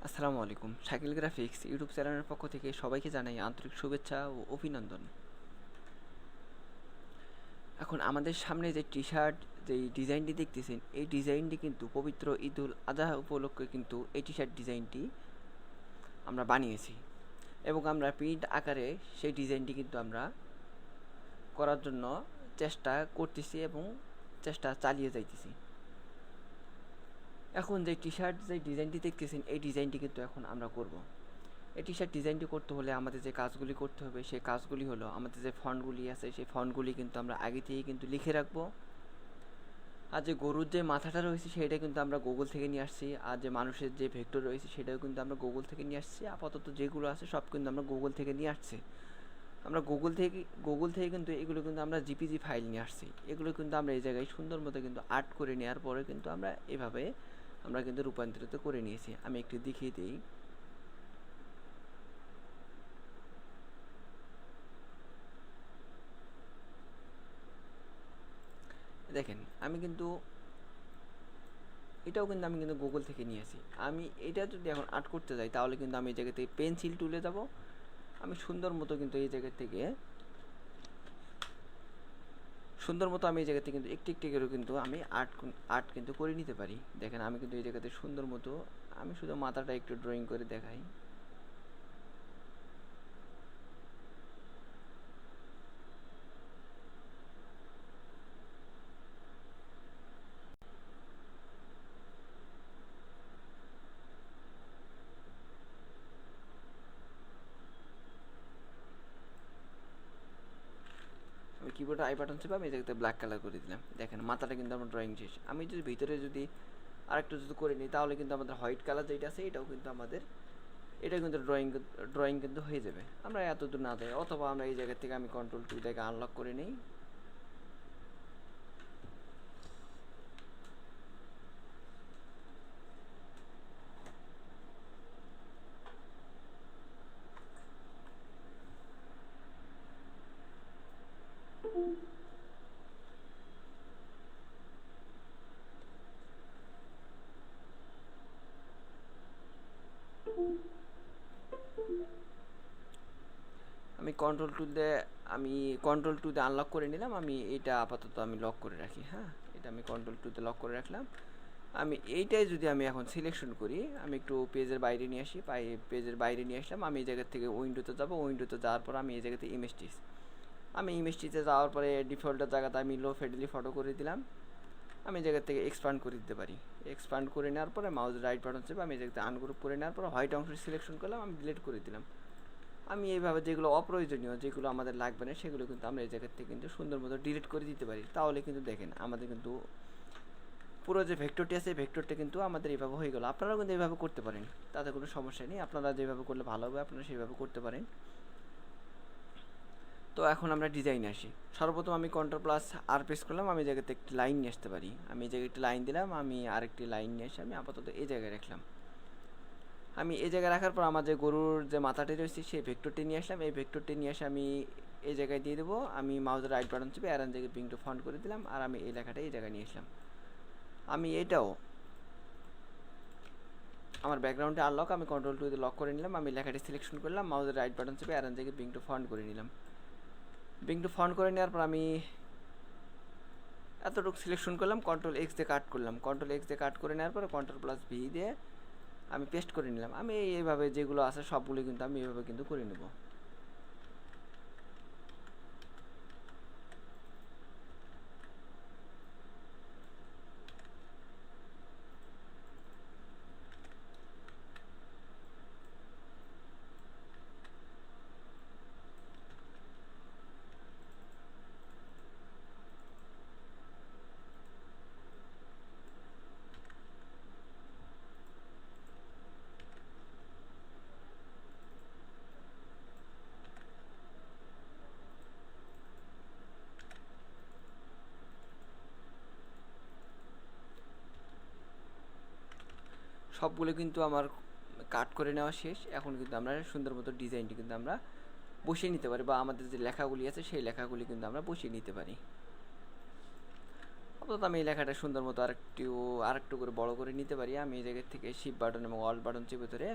আসসালামু আলাইকুম। Shakil graphics YouTube চ্যানেলের পক্ষ থেকে সবাইকে জানাই আন্তরিক শুভেচ্ছা ও অভিনন্দন। এখন আমাদের সামনে যে টি শার্ট যেই ডিজাইনটি দেখতেছেন, এই ডিজাইনটি কিন্তু পবিত্র ঈদুল আজহা উপলক্ষে কিন্তু এই টি শার্ট ডিজাইনটি আমরা বানিয়েছি এবং আমরা প্রিন্ট আকারে সেই ডিজাইনটি কিন্তু আমরা করার জন্য চেষ্টা করতেছি এবং চেষ্টা চালিয়ে যাইতেছি। এখন যে টি শার্ট যে ডিজাইনটি দেখতেছেন, এই ডিজাইনটি কিন্তু এখন আমরা করব। এই টি শার্ট ডিজাইনটি করতে হলে আমাদের যে কাজগুলি করতে হবে, সেই কাজগুলি হলো আমাদের যে ফন্টগুলি আছে, সেই ফন্টগুলি কিন্তু আমরা আগে থেকেই কিন্তু লিখে রাখবো। আর যে গরুর যে মাথাটা রয়েছে সেটা কিন্তু আমরা গুগল থেকে নিয়ে আসছি, আর যে মানুষের যে ভেক্টর রয়েছে সেটাও কিন্তু আমরা গুগল থেকে নিয়ে আসছি। আপাতত যেগুলো আছে সব কিন্তু আমরা গুগল থেকে নিয়ে আসছি। আমরা গুগল থেকে কিন্তু এগুলো কিন্তু আমরা জিপিজি ফাইল নিয়ে আসছি। এগুলো কিন্তু আমরা এই জায়গায় সুন্দর মতো কিন্তু আর্ট করে নেওয়ার পরে কিন্তু আমরা এভাবে আমরা কিন্তু রূপান্তরিত করে নিয়েছি। আমি একটু দেখিয়ে দিই। দেখেন, আমি কিন্তু এটাও কিন্তু আমি কিন্তু গুগল থেকে নিয়েছি। আমি এটা যদি এখন আর্ট করতে যাই তাহলে কিন্তু আমি এই জায়গা থেকে পেন্সিল টুলে যাব। আমি সুন্দর মতো কিন্তু এই জায়গা থেকে আমি এই জায়গা থেকে কিন্তু একটু একটু করে কিন্তু আমি আর্ট কিন্তু করে নিতে পারি। দেখেন, আমি কিন্তু এই জায়গাতে সুন্দর মতো আমি শুধু মাথাটা একটু ড্রয়িং করে দেখাই। আমি কিবোর্ডে আই বাটন চেপে আমি এই জায়গাতে ব্ল্যাক কালার করে দিলাম। দেখেন, মাথাটা কিন্তু আমার ড্রয়িং শেষ। আমি যদি ভিতরে যদি আরেকটু যদি করে নিই তাহলে কিন্তু আমাদের হোয়াইট কালার যেটা আছে এটাও কিন্তু আমাদের এটা কিন্তু ড্রয়িং কিন্তু হয়ে যাবে। আমরা এত দূর না যাই, অথবা আমরা এই জায়গা থেকে আমি কন্ট্রোল টু থেকে আনলক করে নিই। আমি আমি কন্ট্রোল টু দিয়ে আনলক করে নিলাম। আমি এটা আপাতত আমি লক করে রাখি। হ্যাঁ, এটা আমি কন্ট্রোল টু দিয়ে লক করে রাখলাম। আমি এইটাই যদি আমি এখন সিলেকশন করি, আমি একটু পেজের বাইরে নিয়ে আসি। পেজের বাইরে নিয়ে আসলাম। আমি এই জায়গা থেকে উইন্ডোতে যাব। উইন্ডোতে যাওয়ার পর আমি এই জায়গাতে ইমেজটিতে যাওয়ার পরে ডিফল্টের জায়গাতে আমি লো ফেডেলি ফটো করে দিলাম। আমি এই জায়গা থেকে এক্সপান্ড করে দিতে পারি। এক্সপান্ড করে নেওয়ার পরে মাউস রাইট বাটন চেপে আমি এই জায়গাতে আনগ্রুপ করে নেওয়ার পরে হোয়াইট অংশ সিলেকশন করলাম, আমি ডিলিট করে দিলাম। আমি এইভাবে যেগুলো অপ্রয়োজনীয়, যেগুলো আমাদের লাগবে না, সেগুলো কিন্তু আমরা এই জায়গার থেকে কিন্তু সুন্দর মতো ডিলিট করে দিতে পারি। তাহলে কিন্তু দেখেন, আমাদের কিন্তু পুরো যে ভেক্টরটি আছে এই ভেক্টরটা কিন্তু আমাদের এইভাবে হয়ে গেল। আপনারাও কিন্তু এইভাবে করতে পারেন, তাতে কোনো সমস্যা নেই। আপনারা যেভাবে করলে ভালো হবে আপনারা সেইভাবে করতে পারেন। তো এখন আমরা ডিজাইনে আসি। সর্বপ্রথম আমি কন্ট্রোল প্লাস আর প্রেস করলাম। আমি এই জায়গাতে একটি লাইন নিয়ে আসতে পারি। আমি এই জায়গায় একটি লাইন দিলাম। আমি আরেকটি লাইন নিয়ে এসে আমি আপাতত এই জায়গায় রাখলাম। আমি এই জায়গায় রাখার পর আমার যে গরুর যে মাথাটি রয়েছে সেই ভেক্টরটি নিয়ে আসলাম। এই ভেক্টরটি নিয়ে এসে আমি এই জায়গায় দিয়ে দেবো। আমি মাউসের রাইট বাটন চেপে অ্যারন জায়গায় ব্রিং টু ফন্ট করে দিলাম। আর আমি এই লেখাটা এই জায়গায় নিয়ে আসলাম। আমি এটাও আমার ব্যাকগ্রাউন্ডে আনলক, আমি কন্ট্রোল টু দিয়ে লক করে নিলাম। আমি লেখাটি সিলেকশন করলাম, মাউসের রাইট বাটন চেপে অ্যারন জায়গায় ব্রিং টু ফন্ট করে নিলাম। ব্রিং টু ফন্ট করে নেওয়ার পর আমি এতটুকু সিলেকশন করলাম, কন্ট্রোল এক্স দিয়ে কাট করলাম। কন্ট্রোল এক্স দিয়ে কাট করে নেওয়ার পরে কন্ট্রোল প্লাস ভি দিয়ে আমি পেস্ট করে নিলাম। আমি এইভাবে যেগুলো আছে সবগুলো কিন্তু আমি এইভাবে কিন্তু করে নেব। সবগুলো কিন্তু আমার কাট করে নেওয়া শেষ। এখন কিন্তু আমরা সুন্দর মতো ডিজাইনটি কিন্তু আমরা বসিয়ে নিতে পারি, বা আমাদের যে লেখাগুলি আছে সেই লেখাগুলি কিন্তু আমরা বসিয়ে নিতে পারি। আপাতত আমি এই লেখাটা সুন্দর মতো আরেকটু করে বড় করে নিতে পারি। আমি এই জায়গা থেকে শিফট বাটন এবং অল্ট বাটন চেপে ধরে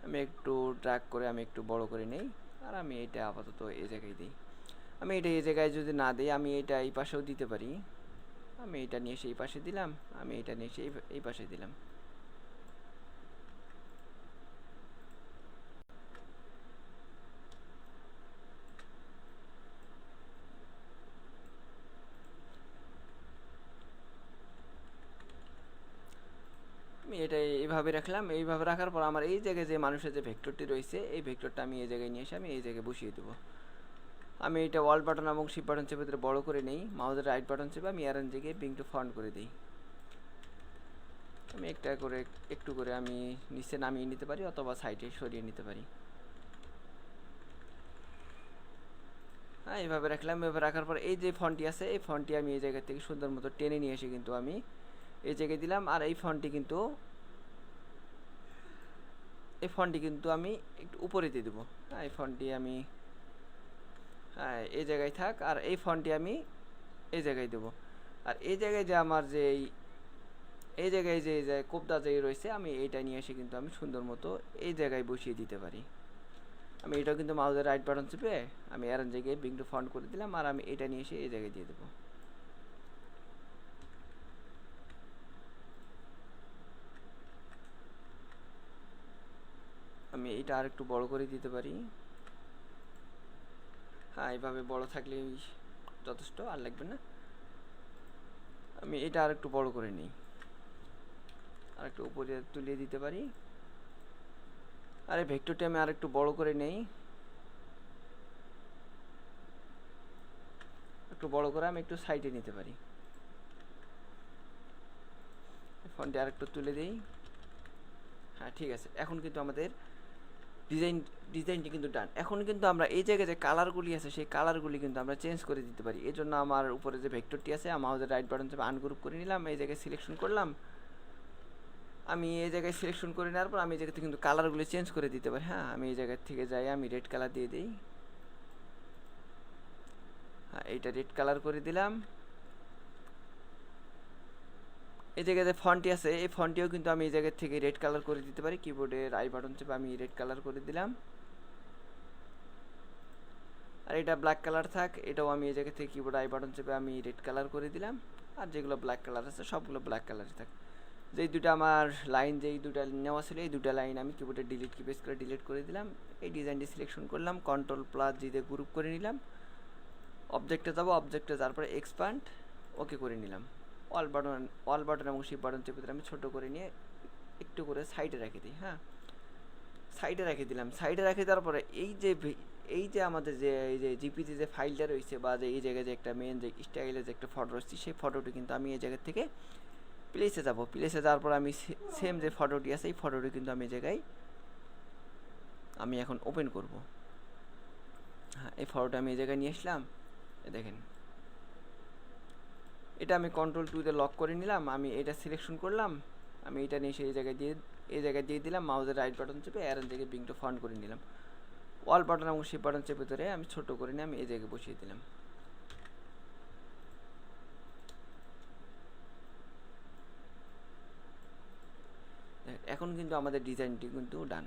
আমি একটু ড্র্যাগ করে আমি একটু বড় করে নেই, আর আমি এটা আপাতত এই জায়গায় দিই। আমি এটা এই জায়গায় যদি না দিই, আমি এটা এই পাশেও দিতে পারি। আমি এটা নিয়ে এসে এই পাশে দিলাম, আমি এটা নিয়ে এসে এই পাশে দিলাম। আমি এটা এইভাবে রাখলাম। এইভাবে রাখার পর আমার এই জায়গায় যে মানুষের যে ভেক্টরটি রয়েছে, এই ভেক্টরটা আমি এই জায়গায় নিয়ে এসে আমি এই জায়গায় বসিয়ে দেবো। আমি এটা অল্ট বাটন এবং শিফট বাটন চেপে ধরে বড় করে নেই, মাউসের রাইট বাটন চেপে আমি অ্যারেঞ্জ জায়গায় ব্রিং টু ফ্রন্ট করে দিই। আমি একটু করে আমি নিচে নামিয়ে নিতে পারি অথবা সাইডে সরিয়ে নিতে পারি। হ্যাঁ, এইভাবে রাখলাম। এভাবে রাখার পর এই যে ফন্টটি আছে, এই ফন্টটি আমি এই জায়গা থেকে সুন্দর মতো টেনে নিয়ে এসে কিন্তু আমি এই জায়গায় দিলাম। আর এই ফন্টটি কিন্তু আমি একটু উপরে দিয়ে দেবো। হ্যাঁ, এই ফন্টটি আমি এই জায়গায় থাক, আর এই ফন্টটি আমি এই জায়গায় দেবো। আর এই জায়গায় যে আমার যে এই জায়গায় যে কোবদা যে রয়েছে, আমি এইটা নিয়ে এসে কিন্তু আমি সুন্দর মতো এই জায়গায় বসিয়ে দিতে পারি। আমি এটাও কিন্তু মাউসের রাইট বাটন চেপে আমি অ্যারেঞ্জ জায়গায় ব্রিং টু ফ্রন্ট করে দিলাম, আর আমি এটা নিয়ে এসে এই জায়গায় দিয়ে দেবো। আমি এটা আর একটু বড় করে দিতে পারি। হ্যাঁ, এইভাবে বড় থাকলেই যথেষ্ট, আর লাগবে না। আমি এটা আর একটু বড় করে নিই, আর একটু উপরে তুলিয়ে দিতে পারি। আর এই ভেক্টরটি আমি আর একটু বড় করে নেই, একটু বড় করে আমি একটু সাইডে নিতে পারি। ফন্টটি আর একটু তুলে দিই। হ্যাঁ, ঠিক আছে। এখন কিন্তু আমাদের ডিজাইনটি কিন্তু ডান। এখন কিন্তু আমরা এই জায়গায় যে কালারগুলি আছে, সেই কালারগুলি কিন্তু আমরা চেঞ্জ করে দিতে পারি। এই জন্য আমার উপরে যে ভেক্টরটি আছে, আমাদের রাইট বাটন চেপে আনগ্রুপ করে নিলাম, এই জায়গায় সিলেকশন করলাম। আমি এই জায়গায় সিলেকশন করে নেওয়ার পর আমি এই জায়গাতে কিন্তু কালারগুলি চেঞ্জ করে দিতে পারি। হ্যাঁ, আমি এই জায়গা থেকে যাই, আমি রেড কালার দিয়ে দিই। হ্যাঁ, এইটা রেড কালার করে দিলাম। এই জায়গায় যে ফন্টটি আছে, এই ফন্টটিও কিন্তু আমি এই জায়গা থেকে রেড কালার করে দিতে পারি। কিবোর্ডের আই বাটন চেপে আমি রেড কালার করে দিলাম। আর এটা ব্ল্যাক কালার থাক, এটাও আমি এই জায়গা থেকে কিবোর্ড আই বাটন চেপে আমি রেড কালার করে দিলাম। আর যেগুলো ব্ল্যাক কালার আছে সবগুলো ব্ল্যাক কালার থাক। যেই দুটো আমার লাইন যেই দুটো নেওয়া ছিল, এই দুটো লাইন আমি কিবোর্ডে ডিলিট কি প্রেস করে ডিলিট করে দিলাম। এই ডিজাইনটি সিলেকশন করলাম, কন্ট্রোল+G দিয়ে গ্রুপ করে নিলাম। অবজেক্টে যাবো, অবজেক্টে যাওয়ার পরে এক্সপ্যান্ড ওকে করে নিলাম। অল বাটন এবং শিফট বাটন চেপে আমি ছোটো করে নিয়ে একটু করে সাইডে রেখে দিই। হ্যাঁ, সাইডে রেখে দিলাম। সাইডে রেখে দেওয়ার পরে এই যে আমাদের যে এই যে জিপিতে যে ফাইলটা রয়েছে, বা যে এই জায়গায় যে একটা মেন যে স্টাইলের যে একটা ফটো রয়েছে, সেই ফটোটি কিন্তু আমি এই জায়গা থেকে প্লেসে যাব। প্লেসে যাওয়ার পর আমি সেম যে ফটোটি আছে, এই ফটোটি কিন্তু আমি এই জায়গায় আমি এখন ওপেন করব। হ্যাঁ, এই ফটোটা আমি এই জায়গায় নিয়ে আসলাম। দেখেন, এটা আমি কন্ট্রোল+2 দিয়ে লক করে নিলাম। আমি এটা সিলেকশন করলাম, আমি এটা নিয়ে এই জায়গায় দিয়ে দিলাম। মাউসের রাইট বাটন চেপে অ্যারেঞ্জ জায়গায় ব্রিং টু ফ্রন্ট করে নিলাম। অল বাটন এবং শিফট বাটন চেপে ধরে আমি ছোট করে নিয়ে আমি এই জায়গায় বসিয়ে দিলাম। এখন কিন্তু আমাদের ডিজাইনটি কিন্তু ডান।